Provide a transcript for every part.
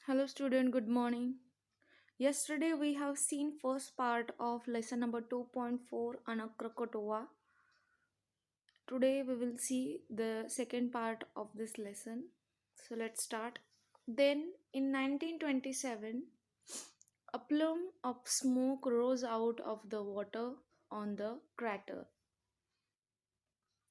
Hello student, good morning. Yesterday we have seen first part of lesson number 2.4 Anakrakotova. Today we will see the second part of this lesson. So let's start. Then in 1927 a plume of smoke rose out of the water on the crater.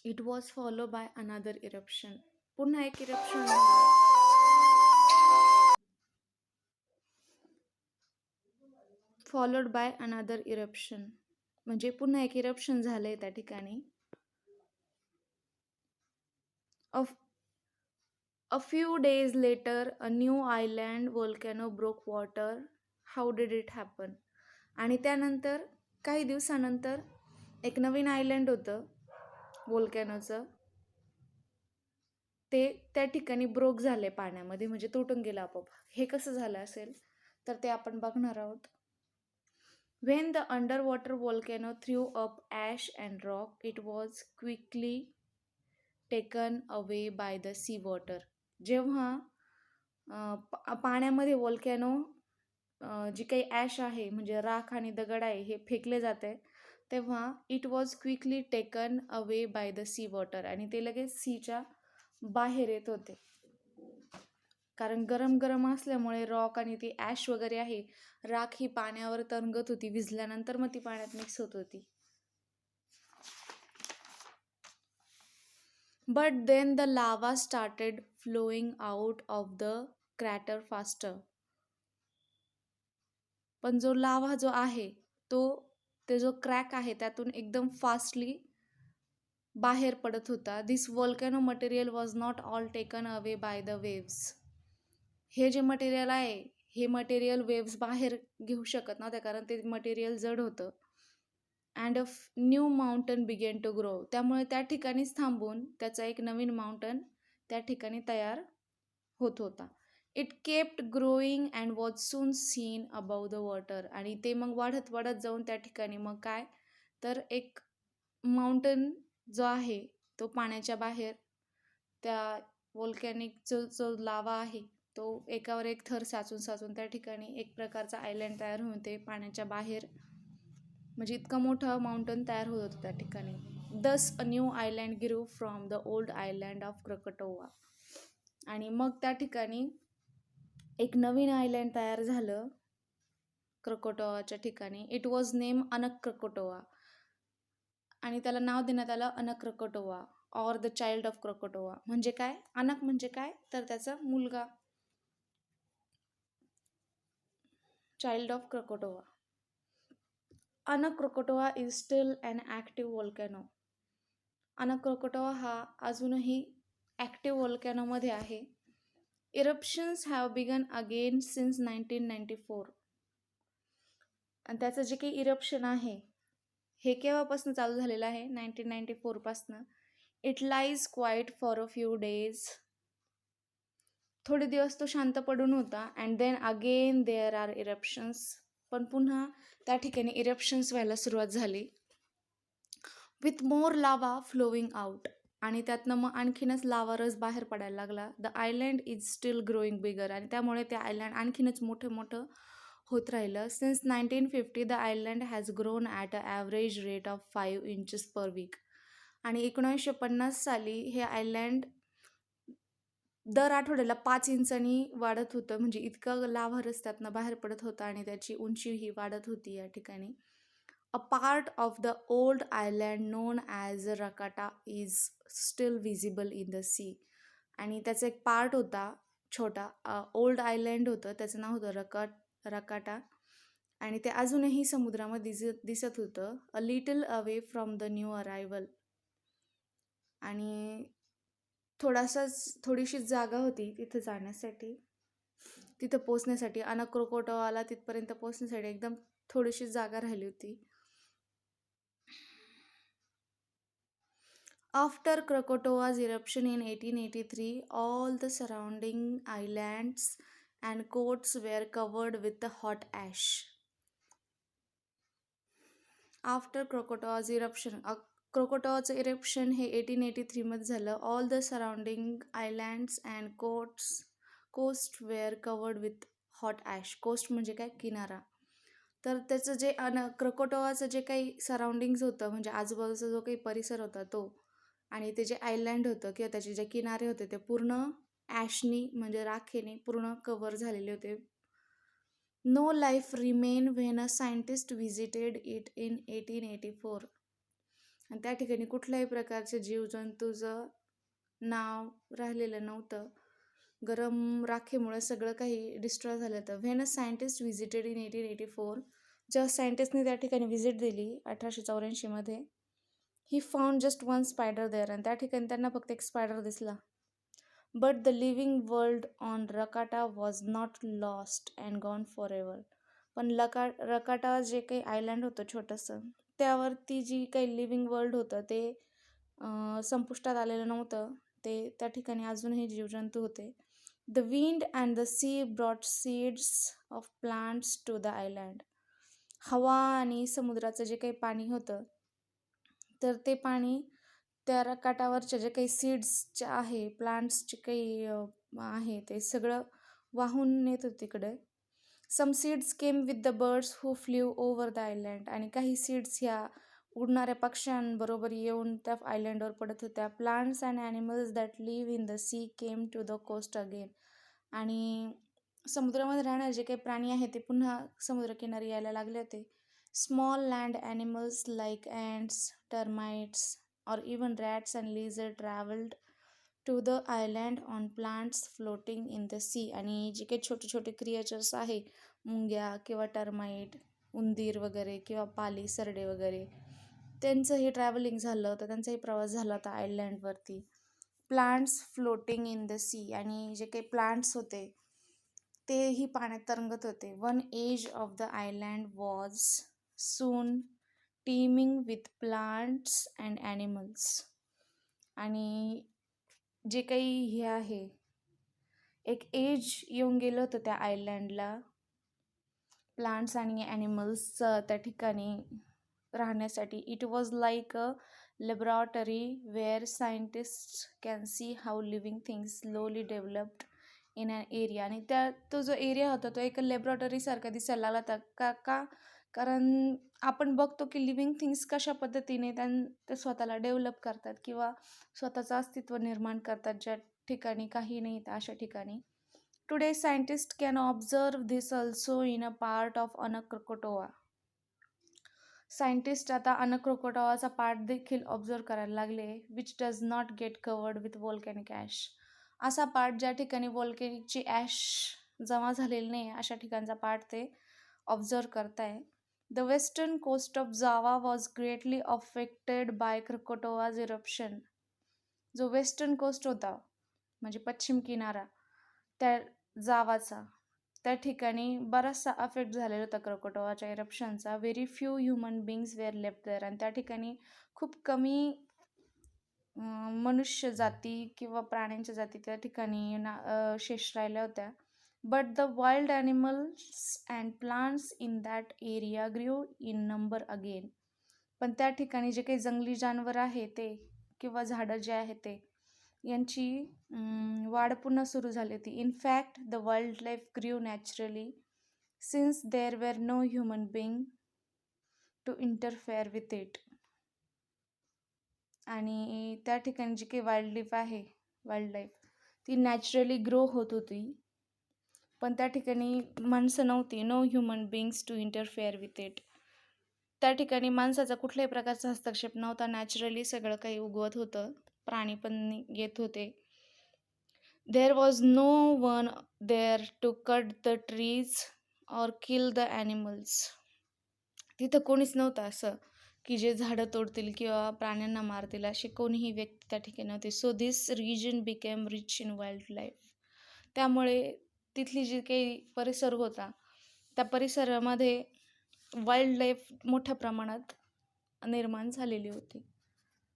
It was followed by another eruption. पुन्हा एक eruption followed by another eruption. म्हणजे पुन्हा एक eruption झालंय त्या ठिकाणी. A few days later, a new island volcano broke water. How did it happen? आणि त्यानंतर काही दिवसानंतर एक नवीन आयलंड होतं व्होल्कॅनोचं. ते त्या ठिकाणी ब्रोक झाले पाण्यामध्ये, म्हणजे तुटून गेलं आपोआप. हे कसं झालं असेल तर ते आपण बघणार आहोत. When the underwater volcano threw up ash and rock, it was quickly taken away by the sea water. जेव्हा पाण्यामध्ये व्होल्कॅनो जी काही ॲश आहे म्हणजे राख आणि दगड आहे हे फेकले जाते, तेव्हा it was quickly taken away by the C water, आणि ते लगेच सीच्या बाहेर येत होते. कारण गरम गरम असल्यामुळे रॉक आणि ती ॲश वगैरे आहे, राख ही पाण्यावर तरंगत होती, विझल्यानंतर मग ती पाण्यात मिक्स होत होती. But then the lava started flowing out of the crater faster. पण जो लावा जो आहे ते जो क्रॅक आहे त्यातून एकदम फास्टली बाहेर पडत होता. This volcano material was not all taken away by the waves. हे जे मटेरियल आहे हे मटेरियल वेव्स बाहेर घेऊ शकत नव्हत्या, कारण ते मटेरियल जड होतं. And a new mountain began to grow. त्यामुळे त्या ठिकाणीच थांबून त्याचा एक नवीन माउंटन त्या ठिकाणी तयार होत होता. It kept growing and was soon seen above the water. आणि ते मग वाढत वाढत जाऊन त्या ठिकाणी मग काय तर एक माउंटन जो आहे तो पाण्याच्या बाहेर, त्या व्होल्कॅनिक जो लावा आहे तो एकावर एक थर साचून साचून त्या ठिकाणी एक प्रकारचा आयलँड तयार होऊन ते पाण्याच्या बाहेर, म्हणजे इतकं मोठं माउंटन तयार होत होतं त्या ठिकाणी. दस a new island grew from the old island of Krakatoa. आणि मग त्या ठिकाणी एक नवीन आयलँड तयार झालं क्रकोटोवाच्या ठिकाणी. It was name Anak Krakatoa, आणि त्याला नाव देण्यात आलं Anak Krakatoa or the child of Krakatoa. म्हणजे काय, अनक म्हणजे काय तर त्याचा मुलगा, child of Krakatoa. Anak Krakatoa is still an active volcano. Anak Krakatoa हा अजूनही ॲक्टिव्ह व्होल्कॅनोमध्ये आहे. Eruptions have begun again since 1994. आणि त्याचं जे काही इरप्शन आहे हे केव्हापासून चालू झालेलं आहे, 1994 पासनं. It lies quite for a few days. थोडे दिवस तो शांत पडून होता. And then again there are eruptions. पण पुन्हा त्या ठिकाणी इरप्शन्स व्हायला सुरुवात झाली. विथ मोर लावा फ्लोविंग आउट. आणि त्यातनं मग आणखीनच लावा रस बाहेर पडायला लागला. The island is still growing bigger. आणि त्यामुळे ते आयलँड आणखीनच मोठं मोठं होत राहिलं. Since 1950 the island has grown at a average rate of 5 inches per week. आणि 1950 साली हे आयलँड दर आठवड्याला 5 इंचांनी वाढत होतं, म्हणजे इतकं लाव्हा रस त्यातनं बाहेर पडत होता आणि त्याची उंची ही वाढत होती या ठिकाणी. A part of the old island known as Rakata is still visible in the sea. आणि त्याचा एक पार्ट होता छोटा, ओल्ड आयलँड होतं, त्याचं नाव होतं रकाटा, आणि ते अजूनही समुद्रामध्ये दिसत होतं. A little away from the new arrival. आणि थोडीशी जागा होती तिथं जाण्यासाठी, तिथं पोचण्यासाठी. अनक क्रकोटोवाला तिथपर्यंत पोचण्यासाठी एकदम थोडीशी जागा राहिली होती. After Krakatoa's eruption in 1883, all the surrounding islands and coasts were covered with the hot ash. After Krakatoa's eruption, क्रकोटोवाचं इरप्शन हे 1883 मध्ये झालं. All the surrounding islands and coats coast were covered with hot ash. Coast म्हणजे काय, किनारा. तर त्याचं जे क्रकोटोवाचं जे काही सराउंडिंग्स होतं, म्हणजे आजूबाजूचा जो काही परिसर होता तो, आणि ते जे आयलँड होतं किंवा त्याचे जे किनारे होते ते पूर्ण ॲशनी म्हणजे राखेने पूर्ण कव्हर झालेले होते. No life remain when a scientist visited it in 1884. आणि त्या ठिकाणी कुठल्याही प्रकारचे जीवजंतूचं नाव राहिलेलं नव्हतं. गरम राखेमुळे सगळं काही डिस्ट्रॉय झालं होतं. When a scientist visited in 1884, जेव्हा सायंटिस्टने त्या ठिकाणी व्हिजिट दिली 1884 he found just one spider there. आणि त्या ठिकाणी त्यांना फक्त एक स्पायडर दिसला. But the living world on Rakata was not lost and gone forever. पण रकाटा जे काही आयलँड होतं छोटंसं, त्यावरती जी काही लिव्हिंग वर्ल्ड होतं ते संपुष्टात आलेलं नव्हतं. ते त्या ठिकाणी अजूनही जीवजंतू होते. The wind and the sea brought seeds of plants to the island. हवा आणि समुद्राचं जे काही पाणी होतं, तर ते पाणी त्या रकाटावरच्या जे काही सीड्सचे आहे, प्लांट्सचे काही आहे, ते सगळं वाहून नेत होते तिकडे. Some seeds came with the birds who flew over the island. आणि काही सीड्स ह्या उडणाऱ्या पक्ष्यांबरोबर येऊन त्या आयलँडवर पडत होत्या. Plants and animals that live in the sea came to the coast again. आणि समुद्रामध्ये राहणारे जे काही प्राणी आहेत ते पुन्हा समुद्रकिनारी यायला लागले होते. Small land animals like ants, termites or even rats and lizards traveled to the island on plants floating in the sea. आणि जे काही छोटे छोटे क्रिएचर्स आहे, मुंग्या किंवा टर्माइट, उंदीर वगैरे किंवा पाली, सरडे वगैरे, त्यांचंही ट्रॅव्हलिंग झालं होतं, त्यांचाही प्रवास झाला होता आयलँडवरती. Plants floating in the sea. आणि जे काही प्लांट्स होते तेही पाण्यात तरंगत होते. One edge of the island was soon teeming with plants and animals. आणि जे काही हे आहे, एक एज येऊन गेलं होतं त्या आयलँडला प्लांट्स आणि ॲनिमल्सचं त्या ठिकाणी राहण्यासाठी. It was like a laboratory where scientist can see how living things slowly developed in an area. आणि तो जो एरिया होता तो एक लॅबॉरेटरीसारखा दिसायला लागला होता. का? कारण आपण बघतो की लिव्हिंग थिंग्स कशा पद्धतीने ते स्वतःला डेव्हलप करतात किंवा स्वतःचं अस्तित्व निर्माण करतात ज्या ठिकाणी काही नाही त्या अशा ठिकाणी. Today scientist can observe this also in a part of Anak Krakatoa. Scientist आता अनक्रकोटोवाचा पार्ट देखील ऑब्झर्व करायला लागले, which does not get covered with volcanic ash. असा पार्ट ज्या ठिकाणी व्होल्कॅनिकची ॲश जमा झालेली नाही अशा ठिकाणचा पार्ट ते ऑब्झर्व करताय. The western coast of Java was greatly affected by Krakatoa's eruption. जो वेस्टर्न कोस्ट होता म्हणजे पश्चिम किनारा त्या जावाचा, त्या ठिकाणी बराचसा अफेक्ट झालेला होता क्रकोटोवाच्या इरप्शनचा. Very few human beings were left there. आणि त्या ठिकाणी खूप कमी मनुष्य जाती किंवा प्राण्यांच्या जाती त्या ठिकाणी शेष राहिल्या होत्या. But the wild animals and plants in that area ग्रीव इन नंबर अगेन. पण त्या ठिकाणी जे काही जंगली जानवर आहे ते किंवा झाडं जे आहे ते यांची वाढ पुन्हा सुरू झाली होती. In fact the wild life grew naturally since there were no human being to interfere with it. आणि त्या ठिकाणी जी काही वाईल्ड लाईफ ती नॅचरली ग्रो होत होती, पण त्या ठिकाणी माणसं नव्हती. No human beings to interfere with it. त्या ठिकाणी माणसाचा कुठल्याही प्रकारचा हस्तक्षेप नव्हता. नॅचरली सगळं काही उगवत होतं, प्राणी पण येत होते. There was no one there to cut the trees or kill the animals. तिथं कोणीच नव्हतं असं की जे झाडं तोडतील किंवा प्राण्यांना मारतील, अशी कोणीही व्यक्ती त्या ठिकाणी नव्हती. So this region became rich in wild life. त्यामुळे तिथली जी काही परिसर होता त्या परिसरामध्ये वाईल्ड लाईफ मोठ्या प्रमाणात निर्माण झालेली होती.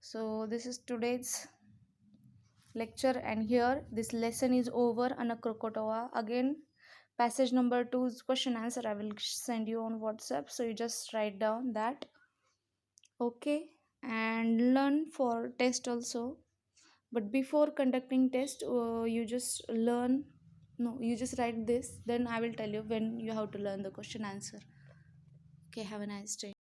So this is today's lecture, and here this lesson is over on a Krakatoa. Again, passage number 2's question answer I will send you on WhatsApp, so you just write down that, okay, and learn for test also. But before conducting test, you just learn No, you just write this, then I will tell you when you have to learn the question answer. Okay, have a nice day.